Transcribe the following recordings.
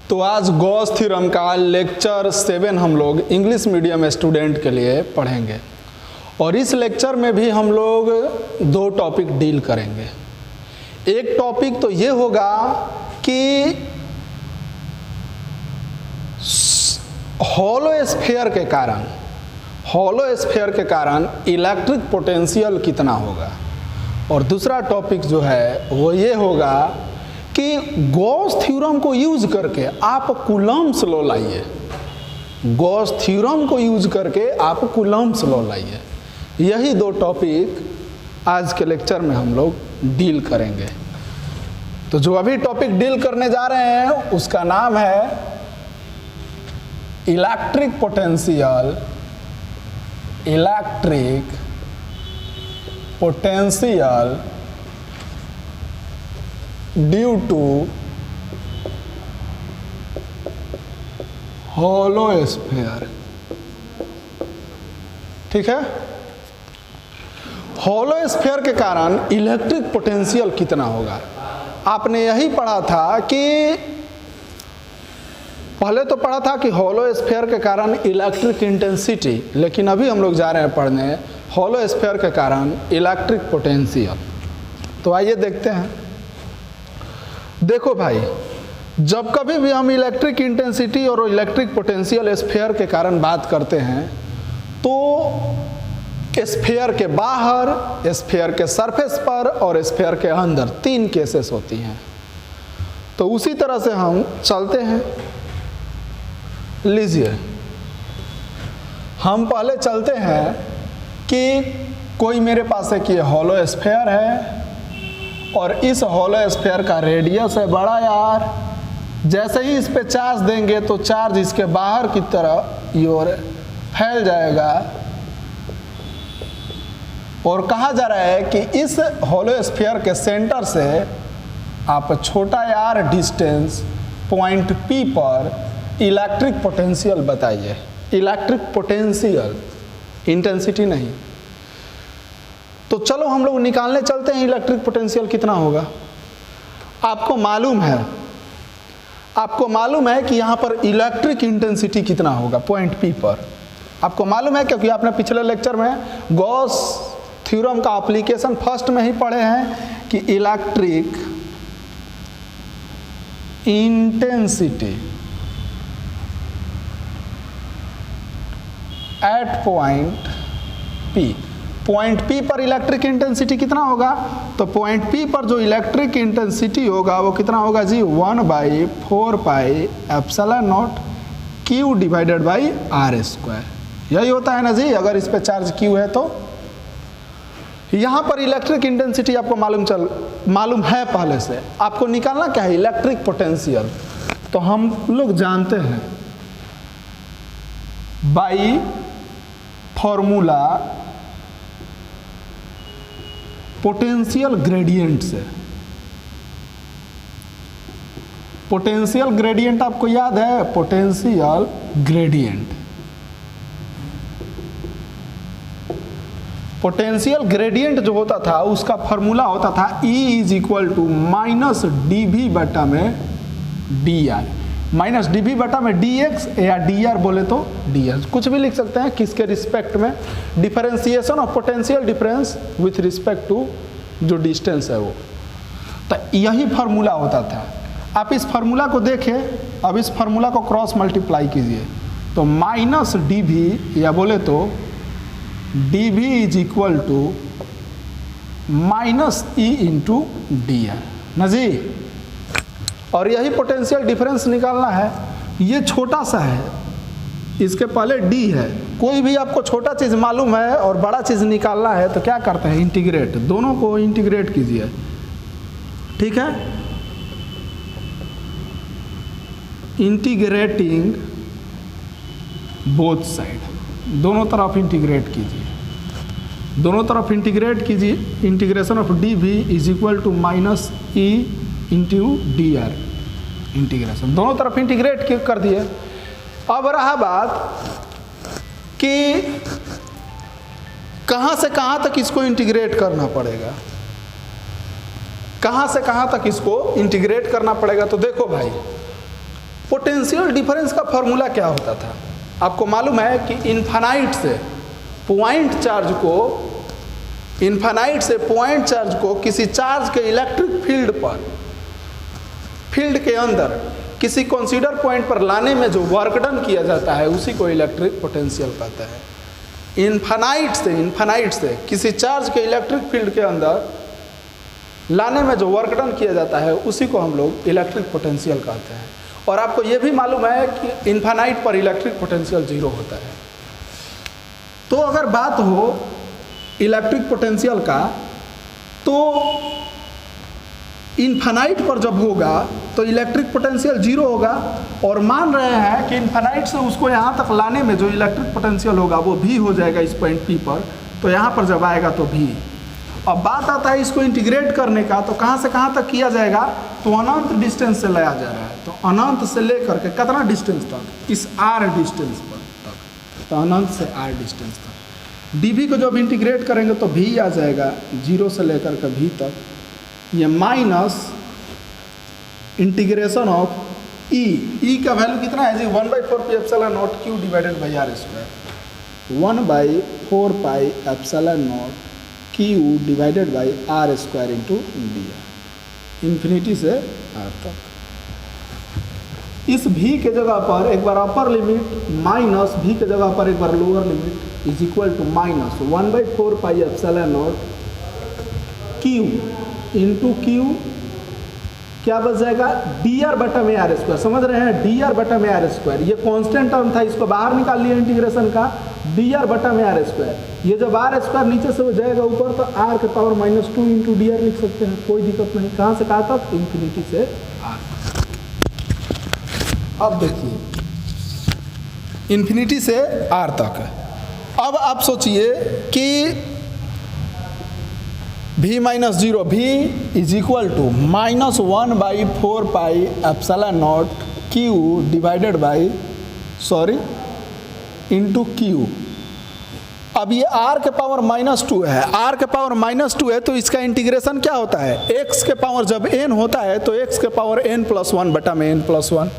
तो आज Gauss theorem का लेक्चर 7 हम लोग इंग्लिश मीडियम स्टूडेंट के लिए पढ़ेंगे और इस लेक्चर में भी हम लोग 2 टॉपिक डील करेंगे। एक टॉपिक तो ये होगा कि हॉलो स्फीयर के कारण इलेक्ट्रिक पोटेंशियल कितना होगा, और दूसरा टॉपिक जो है वो ये होगा कि गॉस थ्योरम को यूज करके आप कूलम्ब्स लॉ लाइए। गॉस थ्योरम को यूज करके आप कूलम्ब्स लॉ लाइए। यही 2 टॉपिक आज के लेक्चर में हम लोग डील करेंगे। तो जो अभी टॉपिक डील करने जा रहे हैं उसका नाम है electric potential due to hollow sphere. ठीक है, हॉलो स्फीयर के कारण इलेक्ट्रिक पोटेंशियल कितना होगा। आपने यही पढ़ा था कि पहले तो पढ़ा था कि हॉलो स्फीयर के कारण इलेक्ट्रिक इंटेंसिटी, लेकिन अभी हम लोग जा रहे हैं पढ़ने हॉलो स्फीयर के कारण इलेक्ट्रिक पोटेंशियल। तो आइए देखते हैं। देखो भाई, जब कभी भी हम इलेक्ट्रिक इंटेंसिटी और इलेक्ट्रिक पोटेंशियल स्फीयर के कारण बात करते हैं तो स्फीयर के बाहर, स्फीयर के सरफेस पर और स्फीयर के अंदर 3 केसेस होती हैं। तो उसी तरह से हम चलते हैं। लीजिए, हम पहले चलते हैं कि कोई मेरे पास एक ये हॉलो स्फीयर है और इस हॉलो स्फीयर का रेडियस है बड़ा यार। जैसे ही इस पे चार्ज देंगे तो चार्ज इसके बाहर की तरफ योर फैल जाएगा और कहा जा रहा है कि इस हॉलो स्फीयर के सेंटर से आप छोटा यार डिस्टेंस पॉइंट P पर इलेक्ट्रिक पोटेंशियल बताइए। इलेक्ट्रिक पोटेंशियल, इंटेंसिटी नहीं। तो चलो हम लोग निकालने चलते हैं इलेक्ट्रिक पोटेंशियल कितना होगा। आपको मालूम है कि यहाँ पर इलेक्ट्रिक इंटेंसिटी कितना होगा पॉइंट P पर। आपको मालूम है क्योंकि आपने पिछले लेक्चर में गॉस थ्योरम का एप्लीकेशन फर्स्ट में ही पढ़े हैं कि electric intensity at point P पर इलेक्ट्रिक इंटेंसिटी कितना होगा। तो पॉइंट P पर जो इलेक्ट्रिक इंटेंसिटी होगा वो कितना होगा जी, 1/4 pi epsilon naught Q divided by R²। यही होता है ना जी, अगर इस पे चार्ज Q है तो। यहाँ पर इलेक्ट्रिक इंटेंसिटी आपको मालूम है पहले से। आपको निकालना क्या है, इलेक्ट्रिक पोटेंशियल। तो हम लोग जानते हैं बाई फॉर्मूला पोटेंशियल ग्रेडियंट से। पोटेंशियल ग्रेडियंट आपको याद है, पोटेंशियल ग्रेडियंट। पोटेंशियल ग्रेडियंट जो होता था उसका फॉर्मूला होता था E = -dV बटा में dr, -dV बटा में dx या dr बोले तो dr, कुछ भी लिख सकते हैं। किसके रिस्पेक्ट में, differentiation of potential difference with respect to जो डिस्टेंस है वो। तो यही फार्मूला होता था। आप इस फार्मूला को देखें, अब इस फार्मूला को क्रॉस मल्टीप्लाई कीजिए तो -dV या बोले तो dV = -E × dr ना जी। और यही पोटेंशियल डिफरेंस निकालना है। ये छोटा सा है, इसके पहले D है। कोई भी आपको छोटा चीज़ मालूम है और बड़ा चीज़ निकालना है तो क्या करते हैं, इंटीग्रेट, दोनों को इंटीग्रेट कीजिए। ठीक है, इंटीग्रेटिंग बोथ साइड, दोनों तरफ इंटीग्रेट कीजिए। दोनों तरफ इंटीग्रेट कीजिए। Integration of dV = -E × dr। Integration दोनों तरफ इंटीग्रेट कर दिए। अब रहा बात कि कहाँ से कहाँ तक इसको इंटीग्रेट करना पड़ेगा। कहाँ से कहाँ तक इसको इंटीग्रेट करना पड़ेगा। तो देखो भाई, पोटेंशियल डिफरेंस का फॉर्मूला क्या होता था? आपको मालूम है कि इन्फानाइट से पॉइंट चार्ज को किसी चार्ज के इलेक्ट्रिक फील्ड के अंदर किसी कंसीडर पॉइंट पर लाने में जो वर्क डन किया जाता है उसी को इलेक्ट्रिक पोटेंशियल कहते हैं। इन्फानाइट से किसी चार्ज के इलेक्ट्रिक फील्ड के अंदर लाने में जो वर्क डन किया जाता है उसी को हम लोग इलेक्ट्रिक पोटेंशियल कहते हैं। और आपको ये भी मालूम है कि इन्फानाइट पर इलेक्ट्रिक पोटेंशियल 0 होता है। तो अगर बात हो इलेक्ट्रिक पोटेंशियल का, तो इन्फानाइट पर जब होगा तो इलेक्ट्रिक पोटेंशियल 0 होगा, और मान रहे हैं कि इन्फानाइट से उसको यहाँ तक लाने में जो इलेक्ट्रिक पोटेंशियल होगा वो भी हो जाएगा इस पॉइंट P पर, तो यहाँ पर जब आएगा तो भी। अब बात आता है इसको इंटीग्रेट करने का, तो कहाँ से कहाँ तक किया जाएगा? तो अनंत डिस्टेंस से लाया जा रहा है, तो अनंत से लेकर के कितना डिस्टेंस तक? इस r डिस्टेंस पर तक, तो अनंत से r डिस्टेंस तक। dv को जब इंटीग्रेट करेंगे तो भी आ जाएगा 0 से लेकर के v तक, ये माइनस इंटीग्रेशन ऑफ e का वैल्यू कितना है जी? 1/4πε0 q divided by r square, 1/4πε0 q divided by r square into D, infinity से r तक। इस v के जगह पर एक बार अपर लिमिट माइनस v के जगह पर एक बार lower limit is equal to minus 1/4πε0 q into q, क्या बच जाएगा? dr बटा में r स्क्वायर। समझ रहे हैं? dr बटा में r स्क्वायर, ये कांस्टेंट टर्म था, इसको बाहर निकाल लिया इंटीग्रेशन का, dr बटा में r स्क्वायर। ये जब r स्क्वायर नीचे से हो जाएगा ऊपर तो r के पावर -2 इंटू dr लिख सकते हैं, कोई दिक्कत नहीं। कहाँ से कहाँ तक? इन्फिनिटी से r। अब देखिए इन्फिनिटी से r तक। अब आप सोचिए कि v - 0 v is equal to -1/4πε0 q divided by into q। अब ये r के पावर -2 है, r के पावर -2 है, तो इसका इंटीग्रेशन क्या होता है? x के पावर जब n होता है तो x के पावर n+1 बटा में n+1,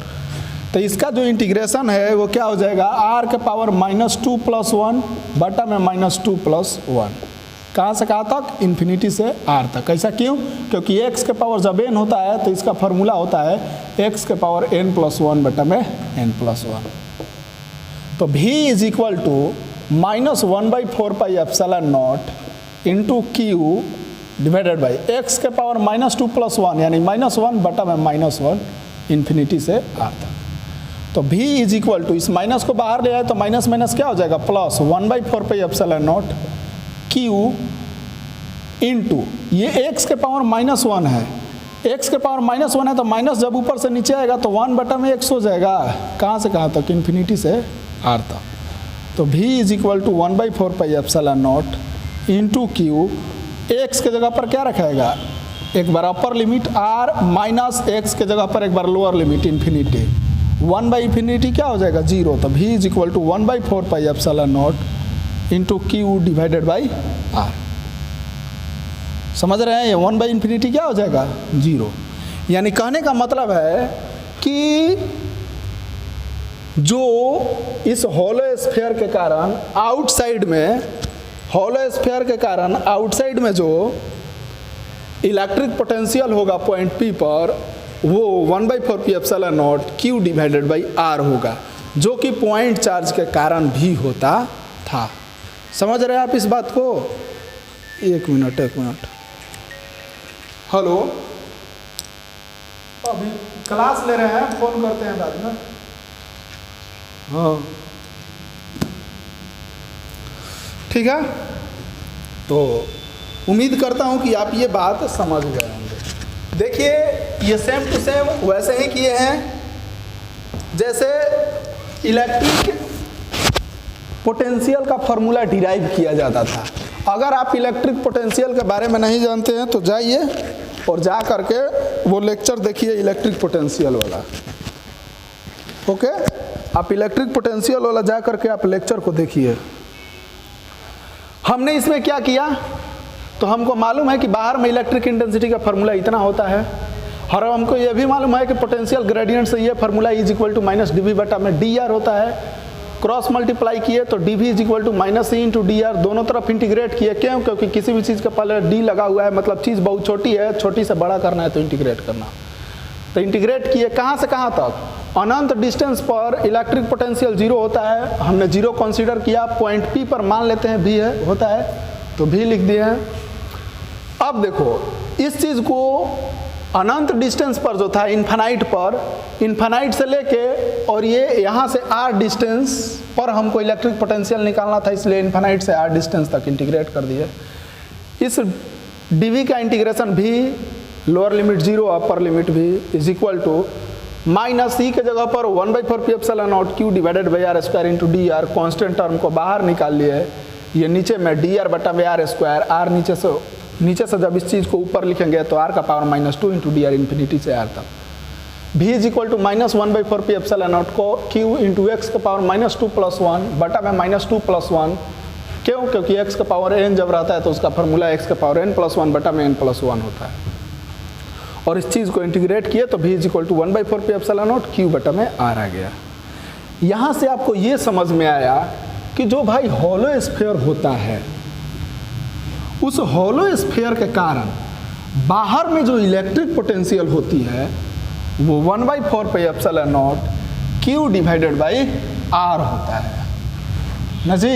तो इसका जो इंटीग्रेशन है वो क्या हो जाएगा? r के पावर -2 + 1 बटा में -2 + 1। कहाँ से कहाँ तक? इन्फिनिटी से r तक। ऐसा क्यों? क्योंकि x के पावर जब n होता है तो इसका फार्मूला होता है x के पावर n+1 बटा में n+1। तो v is equal to -1/4πε0 into q divided by x के पावर -2 + 1 यानी -1 बटा में -1 इन्फिनिटी से r तक। तो v इज इक्वल टू, इस माइनस को बाहर ले आए तो माइनस माइनस क्या हो जाएगा? प्लस 1/4πε0 q इंटू ये x के पावर -1 है, x के पावर -1 है तो माइनस जब ऊपर से नीचे आएगा तो 1 बटा में x हो जाएगा। कहाँ से कहाँ तक? इन्फिनिटी से r तक। तो v is equal to 1/4πε0 into q, x के जगह पर क्या रखाएगा? एक बार upper limit r minus x के जगह पर एक बार लोअर लिमिट इन्फिनिटी, 1/∞ क्या हो जाएगा? 0। तो v is equal to 1/4πε0 into q divided by r। समझ रहे हैं? ये 1/∞ क्या हो जाएगा? 0। यानी कहने का मतलब है कि जो इस हॉलो स्फीयर के कारण आउटसाइड में जो इलेक्ट्रिक पोटेंशियल होगा पॉइंट P पर, वो 1/4πε0 q डिवाइडेड बाई r होगा, जो कि पॉइंट चार्ज के कारण भी होता था। समझ रहे हैं आप इस बात को? एक मिनट हेलो, अभी क्लास ले रहे हैं, फोन करते हैं बाद में। हाँ ठीक है, तो उम्मीद करता हूँ कि आप ये बात समझ गए होंगे। देखिए ये सेम टू सेम वैसे ही किए हैं जैसे इलेक्ट्रिक पोटेंशियल का फॉर्मूला डिराइव किया जाता था। अगर आप इलेक्ट्रिक पोटेंशियल के बारे में नहीं जानते हैं तो जाइए और जा करके वो लेक्चर देखिए इलेक्ट्रिक पोटेंशियल वाला। ओके, आप इलेक्ट्रिक पोटेंशियल वाला जा करके आप लेक्चर को देखिए। हमने इसमें क्या किया, तो हमको मालूम है कि बाहर में इलेक्ट्रिक इंटेंसिटी का फॉर्मूला इतना होता है और हमको ये भी मालूम है कि पोटेंशियल ग्रेडियंट से ये formula is equal to minus D V बटा में डी आर होता है। क्रॉस मल्टीप्लाई किए तो D V is equal to minus E into D R, दोनों तरफ इंटीग्रेट किए। क्यों? क्योंकि किसी भी चीज़ का पहले डी लगा हुआ है, मतलब चीज़ बहुत छोटी है, छोटी से बड़ा करना है तो इंटीग्रेट करना। तो इंटीग्रेट किए कहाँ से कहाँ तक? अनंत डिस्टेंस पर इलेक्ट्रिक पोटेंशियल जीरो होता है, हमने जीरो कंसीडर किया। पॉइंट पी पर मान लेते हैं भी है होता है, तो भी लिख दिए हैं। अब देखो इस चीज़ को अनंत डिस्टेंस पर जो था इन्फानाइट पर, इन्फानाइट से लेके और ये यहाँ से आर डिस्टेंस पर हमको इलेक्ट्रिक पोटेंशियल निकालना था, इसलिए इन्फानाइट से आर डिस्टेंस तक इंटीग्रेट कर दिए। इस डीवी का इंटीग्रेशन भी lower limit zero upper limit V is equal to minus C के जगह पर 1/4 P epsilon naught Q divided by R square into D R. Constant term को बाहर निकाल लिए, ये नीचे में डी आर बटा में आर स्क्वायर, आर नीचे से जब इस चीज़ को ऊपर लिखेंगे तो आर का power -2 into D R infinity से आर तक। V is equal to -1/4 P epsilon naught को क्यू इंटू एक्स का पावर -2 + 1 बटा में -2 + 1। क्यों? क्योंकि एक्स का पावर n जब रहता है तो उसका फार्मूला एक्स का पावर n + 1 बटा में n + 1 होता है। और इस चीज़ को इंटीग्रेट किए तो V is equal to 1/4 P epsilon naught Q बटा में आर आ गया। यहाँ से आपको ये समझ में आया कि जो भाई हॉलो स्फीयर होता है, उस हॉलो स्फीयर के कारण बाहर में जो इलेक्ट्रिक पोटेंशियल होती है वो 1/4 P epsilon naught Q divided by R होता है ना जी।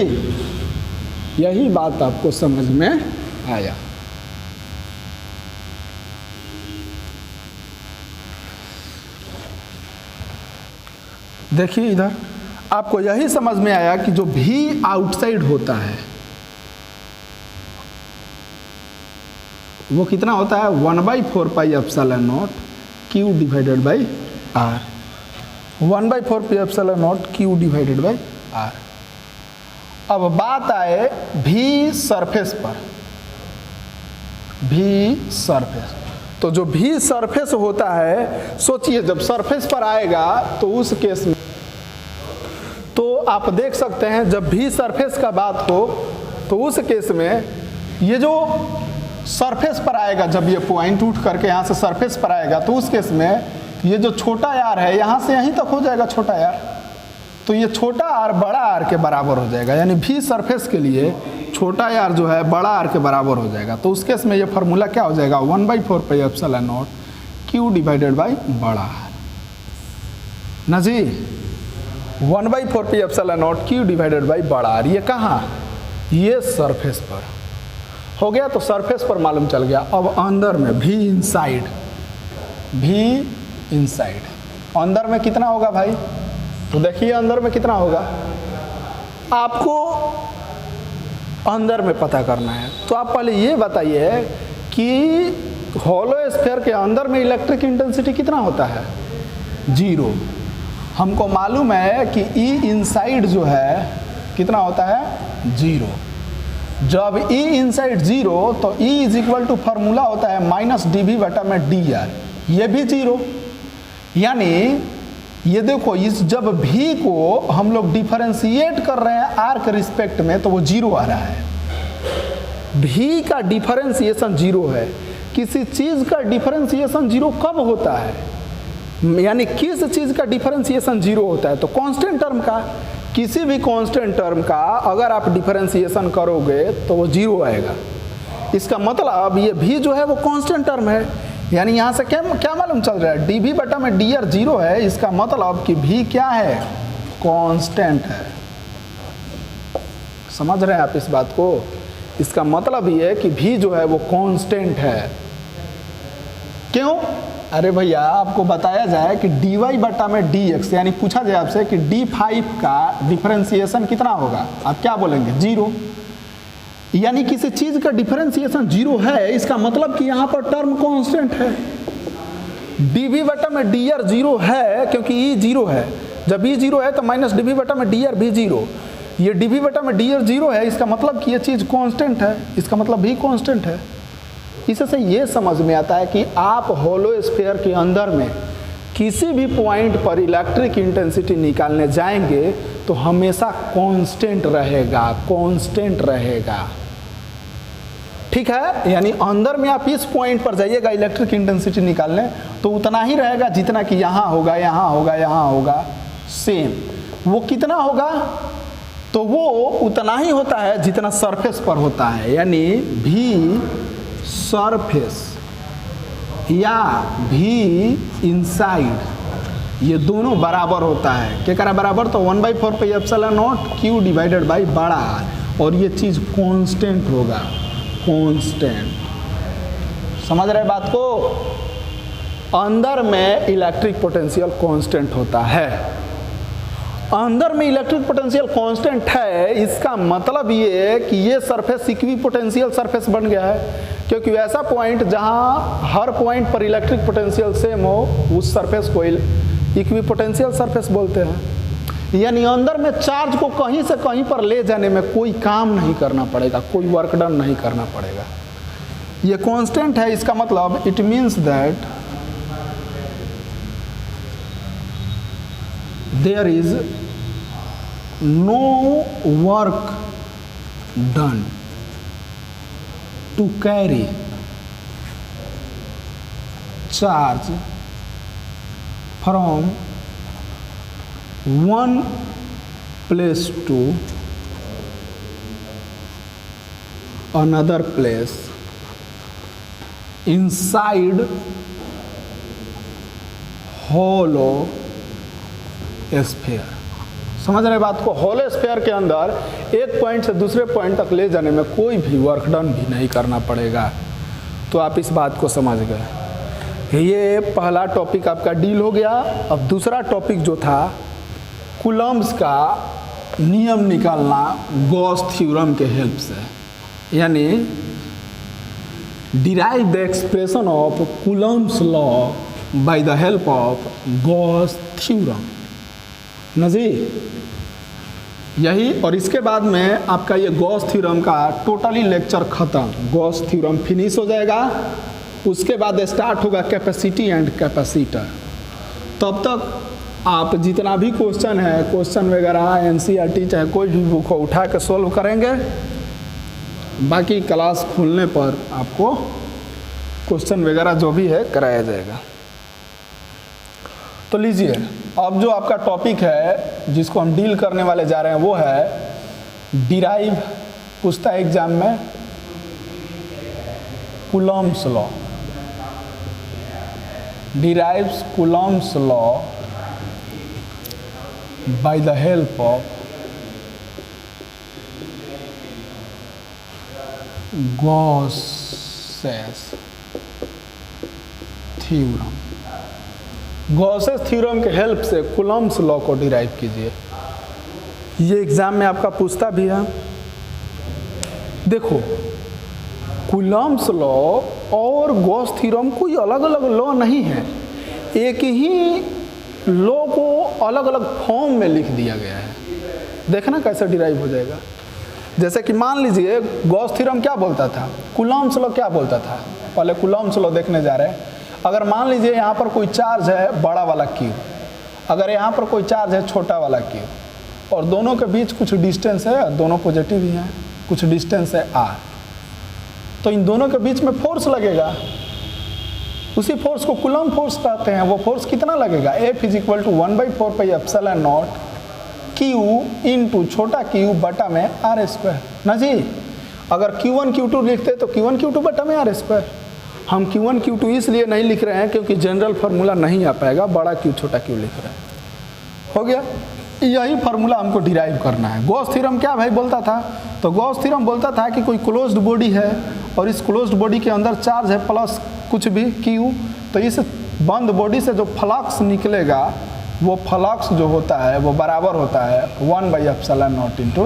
यही बात आपको समझ में आया। देखिए इधर आपको यही समझ में आया कि जो भी आउटसाइड होता है वो कितना होता है? 1/4 pi epsilon naught Q divided by R. 1/4 P epsilon naught Q divided by R. अब बात आए भी सरफेस पर। भी सरफेस, तो जो भी सरफेस होता है, सोचिए जब सरफेस पर आएगा तो उस केस में तो आप देख सकते हैं जब भी सरफेस का बात हो तो उस केस में ये जो सरफेस पर आएगा, जब ये पॉइंट उठ करके यहाँ से सरफेस पर आएगा तो उस केस में ये जो छोटा यार है यहाँ से यहीं तक हो जाएगा छोटा यार, तो ये छोटा आर बड़ा आर के बराबर हो जाएगा। यानी भी सरफेस के लिए छोटा यार जो है बड़ा आर के बराबर हो जाएगा। तो उस केस में ये फार्मूला क्या हो जाएगा? 1/4 pi epsilon naught Q divided by बड़ा आर ना जी। 1/4 pi epsilon naught Q divided by बड़ा आर। ये कहाँ? ये सरफेस पर हो गया, तो सरफेस पर मालूम चल गया। अब अंदर में भी इनसाइड, भी इनसाइड अंदर में कितना होगा भाई? तो देखिए अंदर में कितना होगा आपको अंदर में पता करना है। तो आप पहले ये बताइए कि हॉलो स्फीयर के अंदर में इलेक्ट्रिक इंटेंसिटी कितना होता है? 0। हमको मालूम है कि ई इनसाइड जो है कितना होता है? 0। जब ई इनसाइड 0 तो E is equal to formula होता है -dv बटा में डी आर, ये भी 0। यानी ये देखो इस जब भी को हम लोग डिफरेंशिएट कर रहे हैं आर के रिस्पेक्ट में तो वो 0 आ रहा है। भी का डिफरेंशिएशन 0 है। किसी चीज़ का डिफरेंशिएशन 0 कब होता है? यानी किस चीज़ का डिफरेंशिएशन 0 होता है? तो कांस्टेंट टर्म का। किसी भी कांस्टेंट टर्म का अगर आप डिफरेंशिएशन करोगे तो वो 0 आएगा। इसका मतलब ये भी जो है वो कांस्टेंट टर्म है। यानी यहाँ से क्या मालूम चल रहा है? dv बटा में dr 0 है, इसका मतलब कि भी क्या है? कांस्टेंट है। समझ रहे हैं आप इस बात को? इसका मतलब ये है कि भी जो है वो कांस्टेंट है। क्यों? अरे भैया आपको बताया जाए कि dy बटा में dx, यानी पूछा जाए आपसे कि d5 का डिफरेंशिएशन कितना होगा, आप क्या बोलेंगे? 0। यानी किसी चीज का डिफरेंशिएशन 0 है, इसका मतलब कि यहाँ पर टर्म कांस्टेंट है। dv बटा में dr 0 है क्योंकि e 0 है। जब e 0 है तो -dv बटा में dr भी 0। ये dv बटा में dr 0 है, इसका मतलब कि ये चीज कांस्टेंट है, इसका मतलब भी कांस्टेंट है। इससे ये समझ में आता है कि आप हॉलो स्फीयर के अंदर में किसी भी पॉइंट पर इलेक्ट्रिक इंटेंसिटी निकालने जाएंगे तो हमेशा कांस्टेंट रहेगा, कांस्टेंट रहेगा। ठीक है, यानी अंदर में आप इस पॉइंट पर जाइएगा इलेक्ट्रिक इंटेंसिटी निकालने तो उतना ही रहेगा जितना कि यहाँ होगा, यहाँ होगा, यहाँ होगा, सेम। वो कितना होगा, तो वो उतना ही होता है जितना सरफेस पर होता है, यानी भी सरफेस या भी इनसाइड, ये दोनों बराबर होता है। क्या करा बराबर, तो 1/4 pi epsilon naught Q divided by बड़ा R, और ये चीज़ कांस्टेंट होगा, कांस्टेंट। समझ रहे बात को, अंदर में इलेक्ट्रिक पोटेंशियल कांस्टेंट होता है। अंदर में इलेक्ट्रिक पोटेंशियल कांस्टेंट है, इसका मतलब ये कि ये सरफेस इक्वी पोटेंशियल सरफेस बन गया है, क्योंकि ऐसा पॉइंट जहां हर पॉइंट पर इलेक्ट्रिक पोटेंशियल सेम हो उस सरफेस को इक्वी पोटेंशियल सरफेस बोलते हैं। यानी अंदर में चार्ज को कहीं से कहीं पर ले जाने में कोई काम नहीं करना पड़ेगा, कोई वर्क डन नहीं करना पड़ेगा। ये कांस्टेंट है, इसका मतलब it means that there is no work done to carry charge from one place to another place inside hollow sphere। समझ रहे बात को, होलो स्फीयर के अंदर एक पॉइंट से दूसरे पॉइंट तक ले जाने में कोई भी वर्क डन भी नहीं करना पड़ेगा। तो आप इस बात को समझ गए। ये पहला टॉपिक आपका डील हो गया। अब दूसरा टॉपिक जो था कूलम्ब्स का नियम निकालना गॉस थ्योरम के हेल्प से, यानी derive the expression of Coulomb's law by the help of Gauss theorem ना जी, यही। और इसके बाद में आपका ये गॉस थ्योरम का टोटली लेक्चर खत्म, गॉस थ्योरम फिनिश हो जाएगा। उसके बाद स्टार्ट होगा कैपेसिटी एंड कैपेसिटर। तब तक आप जितना भी क्वेश्चन है, क्वेश्चन वगैरह एनसीईआरटी चाहे कोई भी बुक हो उठा के सॉल्व करेंगे। बाकी क्लास खुलने पर आपको क्वेश्चन वगैरह जो भी है कराया जाएगा। तो लीजिए, अब जो आपका टॉपिक है जिसको हम डील करने वाले जा रहे हैं वो है डिराइव, पूछता है एग्जाम में, Coulomb's law. Derives Coulomb's law by the help of Gauss's theorem. Gauss's theorem के हेल्प से कूलम्ब्स लॉ को डिराइव कीजिए। ये एग्जाम में आपका पूछता भी है। देखो, कूलम्ब्स लॉ और गॉस थ्योरम कोई अलग अलग लॉ नहीं है, एक ही लॉ को अलग अलग फॉर्म में लिख दिया गया है। देखना कैसे डिराइव हो जाएगा। जैसे कि मान लीजिए गॉस थ्योरम क्या बोलता था, कूलम्ब्स लॉ क्या बोलता था। पहले कूलम्ब्स लॉ देखने जा रहे हैं। अगर मान लीजिए यहाँ पर कोई चार्ज है बड़ा वाला क्यू, अगर यहाँ पर कोई चार्ज है छोटा वाला क्यू, और दोनों के बीच कुछ डिस्टेंस है, दोनों पॉजिटिव ही हैं, कुछ डिस्टेंस है r, तो इन दोनों के बीच में फोर्स लगेगा। उसी फोर्स को कूलम्ब फोर्स कहते हैं। वो फोर्स कितना लगेगा, F = 1/4 pi epsilon naught Q into छोटा q बटा में r² ना जी। अगर Q1 Q2 लिखते तो Q1 Q2 बटा में r²। हम Q1 Q2 इसलिए नहीं लिख रहे हैं क्योंकि जनरल फार्मूला नहीं आ पाएगा, बड़ा Q छोटा Q लिख रहे हैं। हो गया, यही फार्मूला हमको डिराइव करना है। गॉस थ्योरम क्या भाई बोलता था, तो गॉस थ्योरम बोलता था कि कोई क्लोज्ड बॉडी है और इस क्लोज्ड बॉडी के अंदर चार्ज है प्लस कुछ भी Q, तो इस बंद बॉडी से जो फ्लक्स निकलेगा वो फ्लक्स जो होता है वो बराबर होता है 1/ε0 इंटू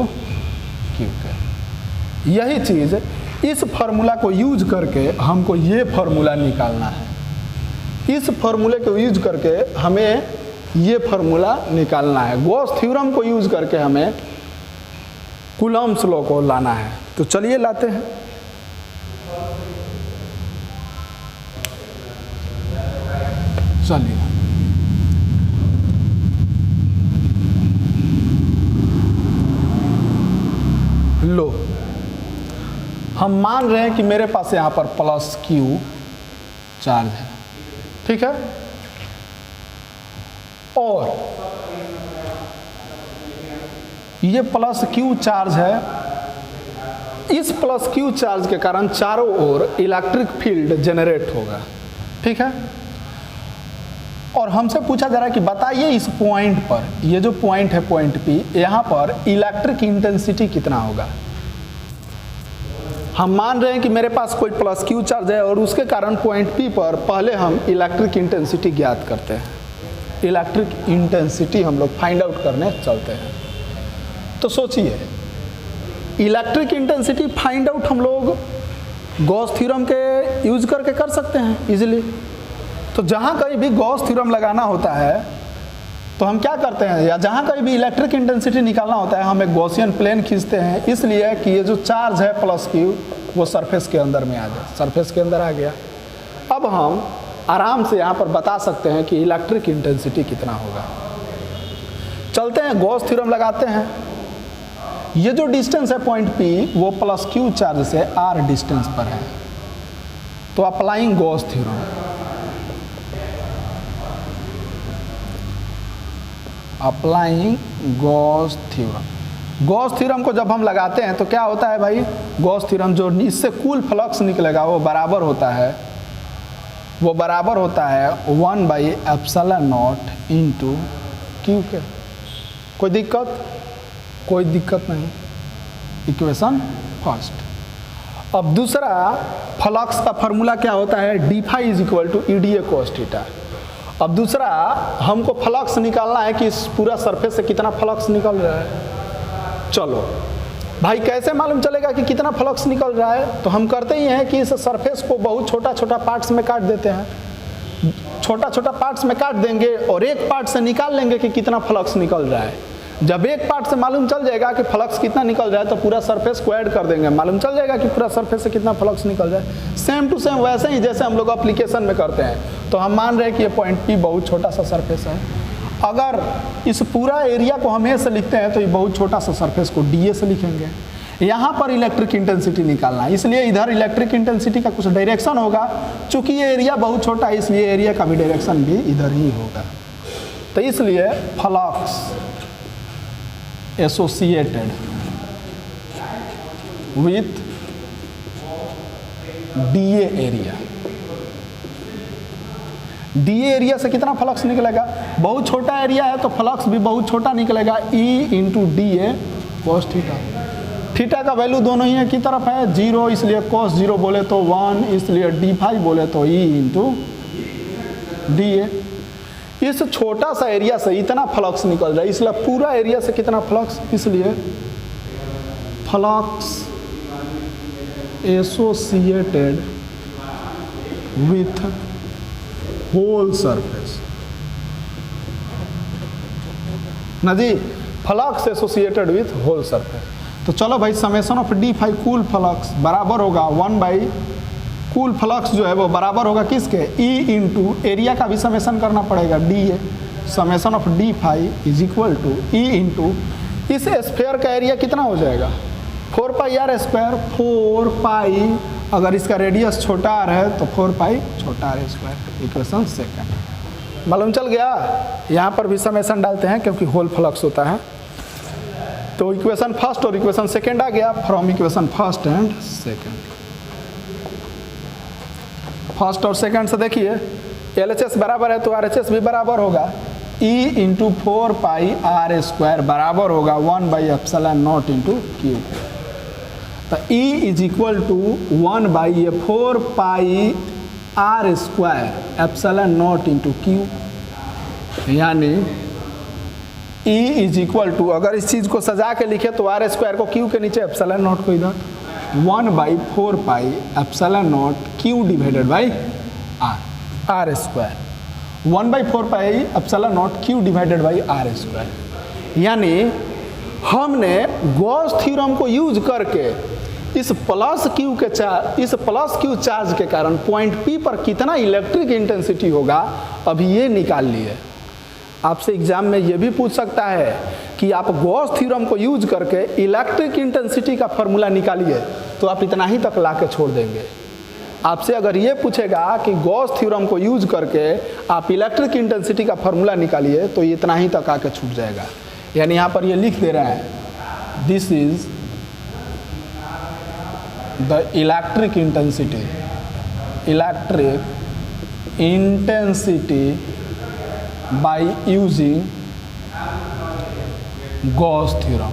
Q के। यही चीज़ इस फार्मूला को यूज करके हमको ये फार्मूला निकालना है। इस फार्मूले को यूज करके हमें ये फार्मूला निकालना है। गॉस थ्योरम को यूज करके हमें कूलम्ब्स लॉ को लाना है। तो चलिए लाते हैं। चलिए, लो हम मान रहे हैं कि मेरे पास यहाँ पर प्लस क्यू चार्ज है, ठीक है, और ये प्लस क्यू चार्ज है। इस प्लस क्यू चार्ज के कारण चारों ओर इलेक्ट्रिक फील्ड जनरेट होगा, ठीक है। और हमसे पूछा जा रहा है कि बताइए इस पॉइंट पर, ये जो पॉइंट है पॉइंट पी, यहाँ पर इलेक्ट्रिक इंटेंसिटी कितना होगा। हम मान रहे हैं कि मेरे पास कोई प्लस क्यू चार्ज है और उसके कारण पॉइंट पी पर पहले हम इलेक्ट्रिक इंटेंसिटी ज्ञात करते हैं। इलेक्ट्रिक इंटेंसिटी हम लोग फाइंड आउट करने चलते हैं। तो सोचिए, इलेक्ट्रिक इंटेंसिटी फाइंड आउट हम लोग गॉस थ्योरम के यूज करके कर सकते हैं इजीली। तो जहाँ कहीं भी गॉस थ्योरम लगाना होता है तो हम क्या करते हैं, या जहाँ कहीं भी इलेक्ट्रिक इंटेंसिटी निकालना होता है हम एक गॉसियन प्लेन खींचते हैं, इसलिए कि ये जो चार्ज है प्लस क्यू वो सरफेस के अंदर में आ जाए। सरफेस के अंदर आ गया। अब हम आराम से यहाँ पर बता सकते हैं कि इलेक्ट्रिक इंटेंसिटी कितना होगा। चलते हैं गॉस थ्योरम लगाते हैं। ये जो डिस्टेंस है पॉइंट पी वो प्लस क्यू चार्ज से आर डिस्टेंस पर है। तो applying Gauss theorem, applying Gauss theorem. Gauss theorem को जब हम लगाते हैं तो क्या होता है भाई, गॉस थ्योरम जो इससे कुल फ्लक्स निकलेगा वो बराबर होता है 1/ε0 इंटू क्यू के। कोई दिक्कत? कोई दिक्कत नहीं। Equation first. अब दूसरा, फ्लक्स का फॉर्मूला क्या होता है, D phi is equal to EDA cos theta. अब दूसरा हमको फ्लक्स निकालना है कि इस पूरा सरफेस से कितना फ्लक्स निकल रहा है। चलो भाई, कैसे मालूम चलेगा कि कितना फ्लक्स निकल रहा है, तो हम करते ही हैं कि इस सरफेस को बहुत छोटा छोटा पार्ट्स में काट देते हैं। छोटा छोटा पार्ट्स में काट देंगे और एक पार्ट से निकाल लेंगे कि कितना फ्लक्स निकल रहा है। जब एक पार्ट से मालूम चल जाएगा कि फ्लक्स कितना निकल रहा है तो पूरा सरफेस को ऐड कर देंगे, मालूम चल जाएगा कि पूरा सरफेस से कितना फ्लक्स निकल रहा है। सेम टू सेम वैसे ही जैसे हम लोग एप्लीकेशन में करते हैं। तो हम मान रहे हैं कि ये पॉइंट पी बहुत छोटा सा सरफेस है। अगर इस पूरा एरिया को हम ए से लिखते हैं तो ये बहुत छोटा सा सरफेस को DA से लिखेंगे। यहाँ पर इलेक्ट्रिक इंटेंसिटी निकालना है, इसलिए इधर इलेक्ट्रिक इंटेंसिटी का कुछ डायरेक्शन होगा। चूंकि ये एरिया बहुत छोटा है इसलिए एरिया का भी डायरेक्शन भी इधर ही होगा। तो इसलिए flux associated with DA area, DA area से कितना फ्लक्स निकलेगा, बहुत छोटा एरिया है तो फ्लक्स भी बहुत छोटा निकलेगा। E into DA cos theta. Theta का वैल्यू दोनों ही की तरफ है 0, इसलिए cos 0 बोले तो 1, इसलिए d फाई बोले तो E इंटू DA। इस छोटा सा एरिया से इतना फ्लक्स निकल रहा है, इसलिए पूरा एरिया से कितना फ्लक्स, इसलिए flux associated with whole surface ना जी, flux associated with whole surface. तो चलो भाई, समेशन ऑफ डी फाई कुल फ्लक्स बराबर होगा 1 कुल फ्लक्स जो है वो बराबर होगा किसके, E इंटू एरिया का भी समेशन करना पड़ेगा DA। Summation of D phi is equal to E into इस स्फीयर का एरिया कितना हो जाएगा 4πr²। 4π अगर इसका रेडियस छोटा r है तो 4π छोटा r²। इक्वेशन सेकंड मालूम चल गया। यहाँ पर भी समेशन डालते हैं क्योंकि होल फ्लक्स होता है। तो इक्वेशन फर्स्ट और इक्वेशन सेकंड आ गया। From equation first and second, first और सेकंड से देखिए LHS बराबर है तो RHS भी बराबर होगा। E इंटू 4πr² बराबर होगा 1/ε0 इंटू क्यू। तो E is equal to 1/4πr² ε0 into Q, यानी E इज इक्वल टू, अगर इस चीज़ को सजा के लिखे तो r² को क्यू के नीचे ε0 को इधर 1/4πε0 Q divided by r²। 1/4πε0 Q divided by r²। यानी हमने गॉस थ्योरम को यूज करके इस प्लस क्यू चार्ज के कारण पॉइंट P पर कितना इलेक्ट्रिक इंटेंसिटी होगा अभी ये निकाल लिए। आपसे एग्जाम में ये भी पूछ सकता है कि आप गॉस थ्योरम को यूज करके इलेक्ट्रिक इंटेंसिटी का फॉर्मूला निकालिए, तो आप इतना ही तक ला के छोड़ देंगे। आपसे अगर ये पूछेगा कि गॉस थ्योरम को यूज करके आप इलेक्ट्रिक इंटेंसिटी का फॉर्मूला निकालिए, तो इतना ही तक आके छूट जाएगा। यानी यहाँ पर ये लिख दे रहे हैं, this is the electric intensity by using Gauss theorem.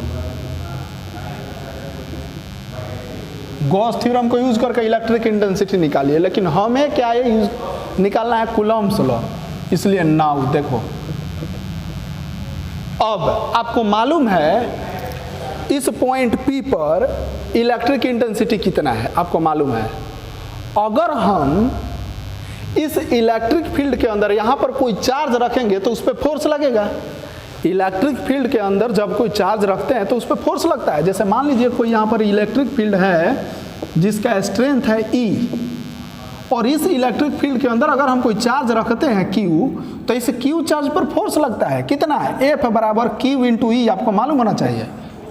Gauss theorem को यूज करके इलेक्ट्रिक इंटेंसिटी निकालिए, लेकिन हमें क्या है यूज निकालना है, कूलम्ब्स लॉ। इसलिए नाउ देखो, अब आपको मालूम है इस पॉइंट P पर इलेक्ट्रिक इंटेंसिटी कितना है, आपको मालूम है। अगर हम इस इलेक्ट्रिक फील्ड के अंदर यहाँ पर कोई चार्ज रखेंगे तो उस पर फोर्स लगेगा। इलेक्ट्रिक फील्ड के अंदर जब कोई चार्ज रखते हैं तो उस पर फोर्स लगता है। जैसे मान लीजिए कोई यहाँ पर इलेक्ट्रिक फील्ड है जिसका स्ट्रेंथ है E, और इस इलेक्ट्रिक फील्ड के अंदर अगर हम कोई चार्ज रखते हैं Q, तो इस Q चार्ज पर फोर्स लगता है। कितना है? F बराबर Q इंटू E। आपको मालूम होना चाहिए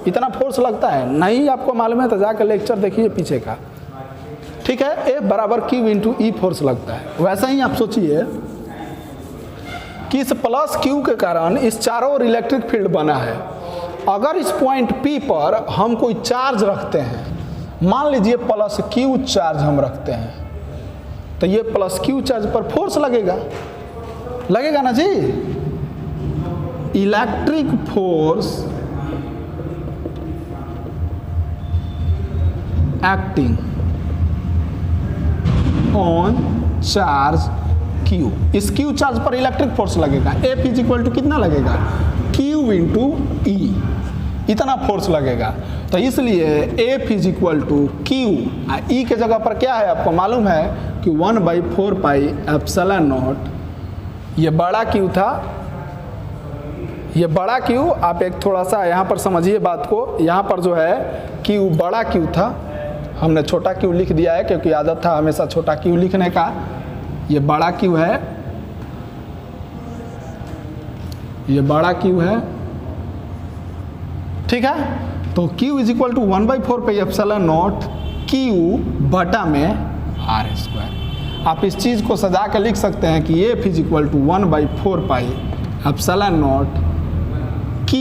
इतना फोर्स लगता है। नहीं आपको मालूम है तो जाकर लेक्चर देखिए पीछे का, ठीक है। F बराबर Q इंटू E फोर्स लगता है। वैसा ही आप सोचिए कि इस प्लस Q के कारण इस चारों ओर इलेक्ट्रिक फील्ड बना है। अगर इस पॉइंट P पर हम कोई चार्ज रखते हैं, मान लीजिए प्लस Q चार्ज हम रखते हैं, तो ये प्लस Q चार्ज पर फोर्स लगेगा ना जी। Electric force acting on charge Q, इस Q चार्ज पर इलेक्ट्रिक फोर्स लगेगा। F इज इक्वल टू कितना लगेगा? Q इंटू E, इतना फोर्स लगेगा। तो इसलिए F is equal to Q, E के जगह पर क्या है आपको मालूम है कि 1/4 पाई एप्सिलॉन नॉट। ये बड़ा Q था, ये बड़ा Q। आप एक थोड़ा सा यहाँ पर समझिए बात को। यहाँ पर जो है Q बड़ा Q था, हमने छोटा Q लिख दिया है क्योंकि आदत था हमेशा छोटा Q लिखने का। ये बड़ा Q है, ये बड़ा Q है, ठीक है। तो Q is equal to 1/4 pi epsilon naught Q बटा में r²। आप इस चीज़ को सजा के लिख सकते हैं कि F is equal to 1/4 pi epsilon naught Q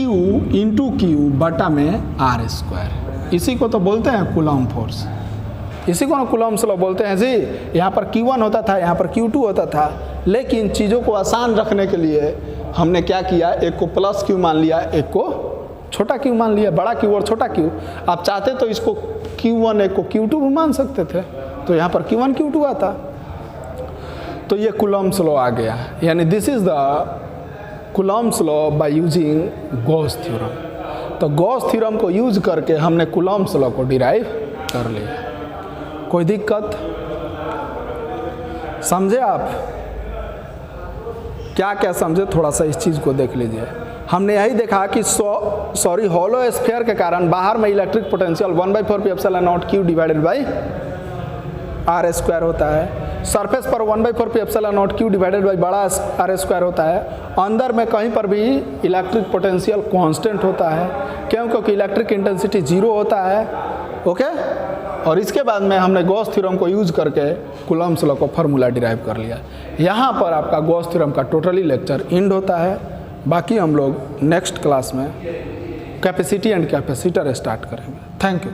into Q बटा में r²। इसी को तो बोलते हैं कूलम्ब फोर्स, इसी को ना कूलम्ब्स लॉ बोलते हैं जी। यहाँ पर Q1 होता था, यहाँ पर Q2 होता था, लेकिन चीज़ों को आसान रखने के लिए हमने क्या किया, एक को प्लस Q मान लिया, एक को छोटा Q मान लिया। बड़ा Q और छोटा Q। आप चाहते तो इसको Q1 एक को Q2 भी मान सकते थे, तो यहाँ पर Q1 Q2 आता। तो ये कूलम्ब्स लॉ आ गया। यानी this is the Coulomb's law by using Gauss theorem. तो गॉस थ्योरम को यूज करके हमने कूलम्ब्स लॉ को डिराइव कर लिया। कोई दिक्कत? समझे आप? क्या क्या समझे थोड़ा सा इस चीज़ को देख लीजिए। हमने यही देखा कि हॉलो स्फीयर के कारण बाहर में electric potential 1/4 pi epsilon naught Q divided by r² होता है। सरफेस पर 1/4 pi epsilon naught Q divided by बड़ा r² होता है। अंदर में कहीं पर भी इलेक्ट्रिक पोटेंशियल कांस्टेंट होता है, क्यों? क्योंकि इलेक्ट्रिक इंटेंसिटी 0 होता है। ओके। और इसके बाद में हमने गॉस थ्योरम को यूज करके कूलम्ब्स लॉ को फार्मूला डिराइव कर लिया। यहाँ पर आपका गॉस थ्योरम का टोटली लेक्चर एंड होता है। बाकी हम लोग नेक्स्ट क्लास में कैपेसिटी एंड कैपेसिटर स्टार्ट करेंगे। Thank you.